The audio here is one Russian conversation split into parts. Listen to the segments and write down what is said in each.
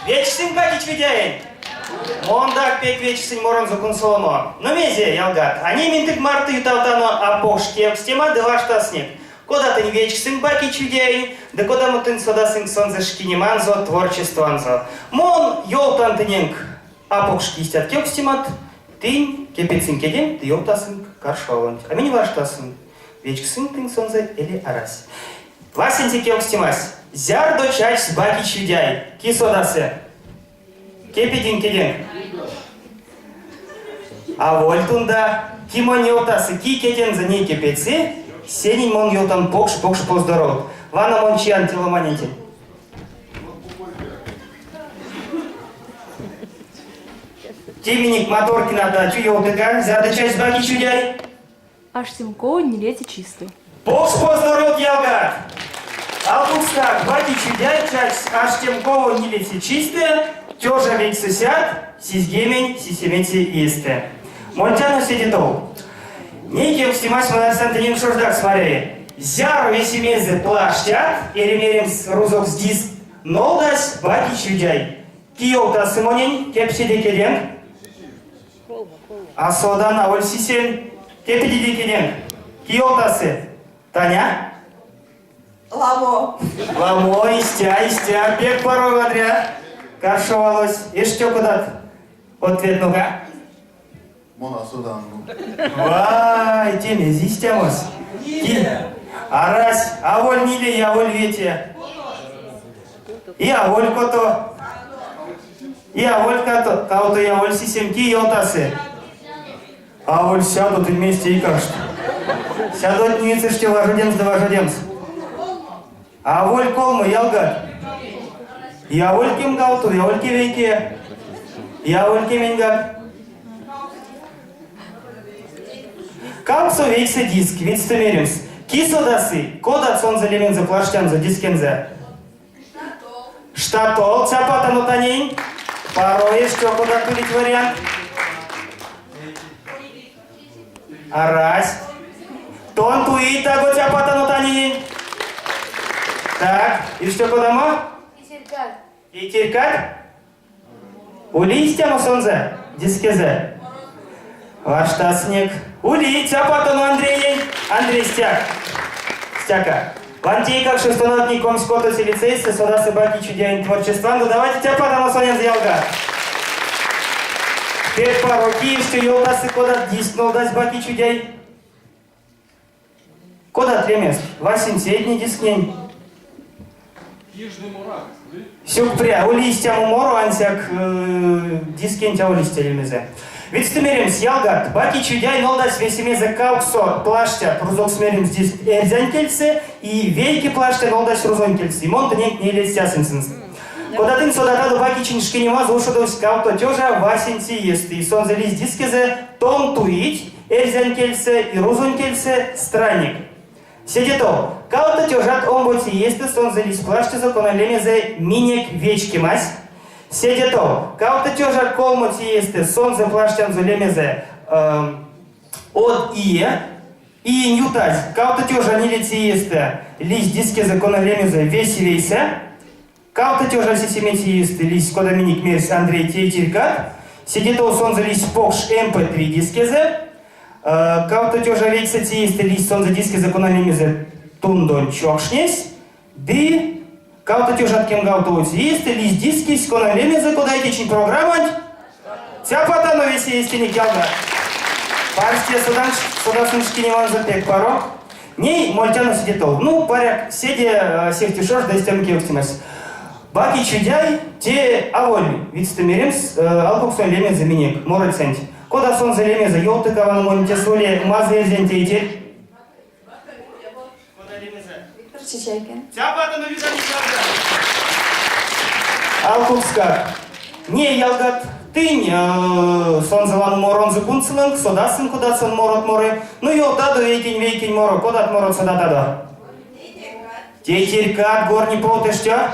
Вечсин бакич видяйн. Мондак пек вечсин морон закун соломо. Но мезе ялгат. Они минтик марты юталтано апошке стема деваштасник. Кода ты вечсин бакич видяйн, да кода мутын содасин сонзе шкинеманзо творчестванзо. Мон йолтан тыненк апошки истят кепстемат, тынь кепецин кедем, ты йолтасын каршалант. А мини ваштасын. Вечсин тынь сонзе или арась. Васенти кепстемас. Зяр до чач бакич видяй. Ки содасе. Кепедин кеден. А вольтунда кимон йолтасы ки кеден за ней кепецы, сенин мон йолтан покш поздоров. Вана мон чиан теломанитин. Теменик моторки на дачу йолтыга, зяда часть баки чудяй. Аж Симко не лети чистый. Покш поздоров ялгат. Алпускак баки чудяй, часть аж темково не лети чистая. Тёжа ведь сосят, сизгемень, сисемети исте. Монтяну сидитол. Неким стимась монарсантанин шуждак смотри. Зяру весемезе плаштят, эремерем с рузок с диск. Нолдас баки чудяй. Киолта симонень, кепсиде кеден. А содан аволь сисен, кепиде кеден. Киолтасы. Таня? Ламо. Ламо, истя, пек порой отряд. Каршовалось. И что куда-то? Ответ ну-ка. Мона судан. Вай, теме, здесь тямос. Арась, аволь ниле, яволь вете. И аволь кото. И аволь кото. Кауто яволь сисемки йолтасы. Аволь сядут вместе и кажут. Сядут ницы, что вождемс да вождемс. Аволь колму ялгат. Я вольким гауту, я вольки вейке, я вольки менгак. Каусу вейксе диск, ведь стемеримс. Кисо дасы, кода сон залемен за плаштян за дискензе. Штатол, цапата нутанень. Порой что куда тулить вариант. Арась. Тон туит, таго цапата нутанень. Так, и что куда мо? И теркат? Ули стяну сонзе, дискезе. Ваштасник. Ули, цапатану Андрей стяг. Стяка. Вантей как шестонатником скоту селицейсы, сода собаки чудяин творчества. Ну давайте цапатану сонен зялга. Пек пару киевшки йолтасы кода дискнул дать баки чудяй. Кода тремес. Васим седний дискнень. Сюкпря, улистям умору, ансяк дискентя улистя лимезе. Ведь стемерим с ялгат, баки чудяй нолдас весемезе кауксо плаштя, рузок смерим здесь эрзянкельце, и вейки плаштя нолдас рузонкельце, и монта нек не лезтя сенсенс. Когда ты содатаду баки чиншки не маз ушадовсь кауто тёжа васенти есть, и сон залез дискезе тон туить, эрзянкельце и рузонкельце странник. Седето, каута тёжат омботи есть, сон залез плаштя закона лемезе минек вечки мась. Седето, каута тёжа колмоти есть, сон за плаштян за лемезе от ие, и нютать, каута тёжа не лети есть, лист диски закона лемезе весивейся, каута тёжа сисемети есть, лист кода миник мерс Андрей Тейтеркат, седето сон за лист покш МП3 дискезе, каута тёжа вейксати есть, лист сон за диски закона лемезе тундон чокшнес, ди каута тюжат кем гаутоути есть, лист диски, скона лемезе, куда идти программать. Цяпата но весь есть не кялга. Парсте судан не манза пек паро. Ней мольтяна сидетол. Ну, паряк, седе всех тишош, да истем кевтимас. Баки чудяй, те авольми. Ведь стемеримс, алкоксон лемезе минек, морой цент. Кода сон за лемезе, ёлты каван моните соли, мазы зенте и те. Чичайкен. Цяпата на вида не ялгат. Алкукскак. Не ялгат. Тынь сон залан морон закунцелынг, содасын куда сон морот море. Ну йолтаду вейкень моро, кодат морот содатадо. Тейтеркат горни полты что?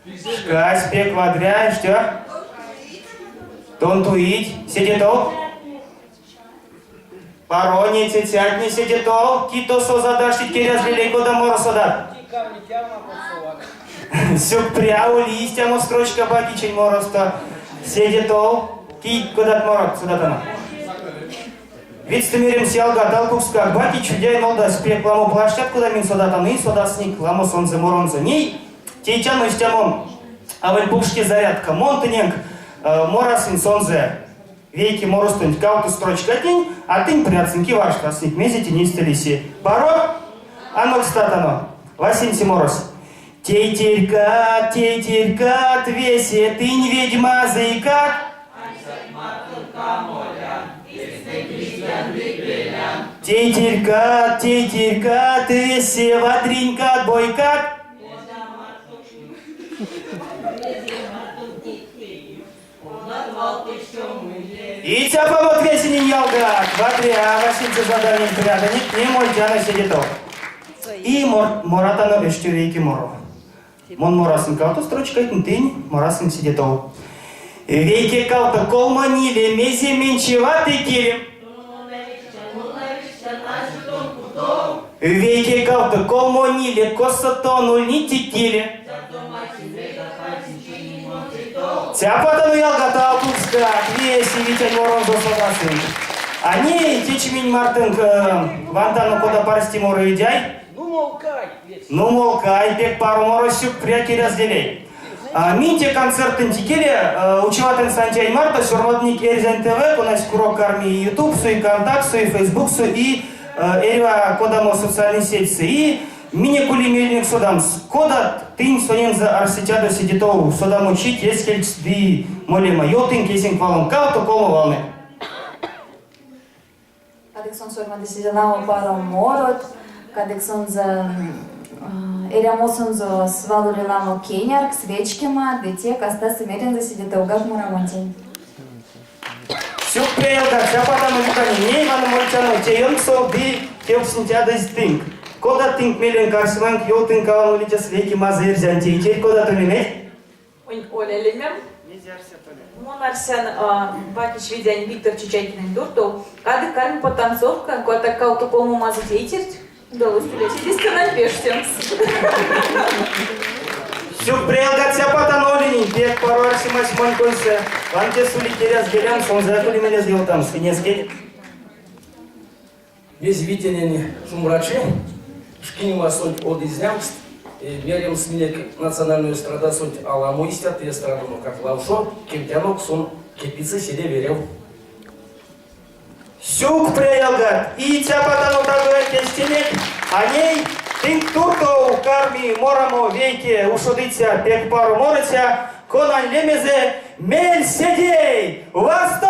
Шкась пек вадря, что? Тонтуить, сидетол. Парони, цицятни, сидетол. Кито со задашти, керяз лилей кода моро содат. Сюк пряу листья строчка бакичень моросто. Седетол. Ки куда-то морок, сюда-то. Вицтемерем сиалга талкукска баки чудяй нолда спек ламо площадку да мин содата ны сода сник ламо сонзе моронзе ней тейчану истямон авель пушки зарядка монтененг морасин сонзе вейки моростунь кауту строчка день а тынь пряцинки вашка сник мезите не стелиси паро анок статано васинси морос тейтерка весе тынь ведьма заикат Тейтерка, ты севадринка, бойкат. И тебя помог весенний ялгат, вадря, васильцы заданием прятаник, не мой тяна сидетов. И моратано эштювейки моро. Мон морасин кауто строчка тынь, морасин сидетов. Вейки кауто колманили, мези менчеватый килим. Вейки кауто колмонили, косотону нитикили. Тяпатану ялгата алкукска, веси витянь морон досодасын. Они течмень мартынк вантану кода парсти моро идяй. Ну молкай, пек пару моросюк пряки разделей. Минте концерт антикеле, учеватен Сантьянь Марта, сюрватник Эрзен ТВ, у нас курок армии YouTube, суи контакт, суи Facebook, суи Эрва кодамо социальные сети, и мини-кули мельник содамс. Кода тынь сонен за арсетяду сидитову, содам учить, если ди молема, йотын кейсинг валом, кауто колмо валны. Кадексон сорма десиденау паром морот, кадексон за Эриамосон за свалули ламо кенярк, свечкима, дете, каста семерен за сидитовгак мурамонтень. Сюк приелка, чапата мужикани, не ивана мольчану, те йонксо би кеопсинтя да стинг. Кода тинг мелен карсиванг, йотын каван улича свеки мазы эрзянти, и теперь кода то лимет? Оля лимер. Монарсян Бакич Видянь Виктор Чичайкин Дуртов, кады карм потанцовка, кота кауто кому мазать летерть, удалось улететь, здесь канал пешься. Сюк приелка, чапата нолини, бег пару арсимась монькойся, ванте сули теряс гелям, сон за кули меня сделал там, свинескель. Весь витянин шумрачи, шкинема суть от изнямств, мерим сменек национальную эстрада суть аламу истят и эстраду, как лавшо, кемтянок сон кепицы седе верел. Сюк приелка, и чапата ну такое кестенек, а ней тинг туртоу карми морамо вейке ушодыця, пек пару морыця, конан лемезе, мель седей, вас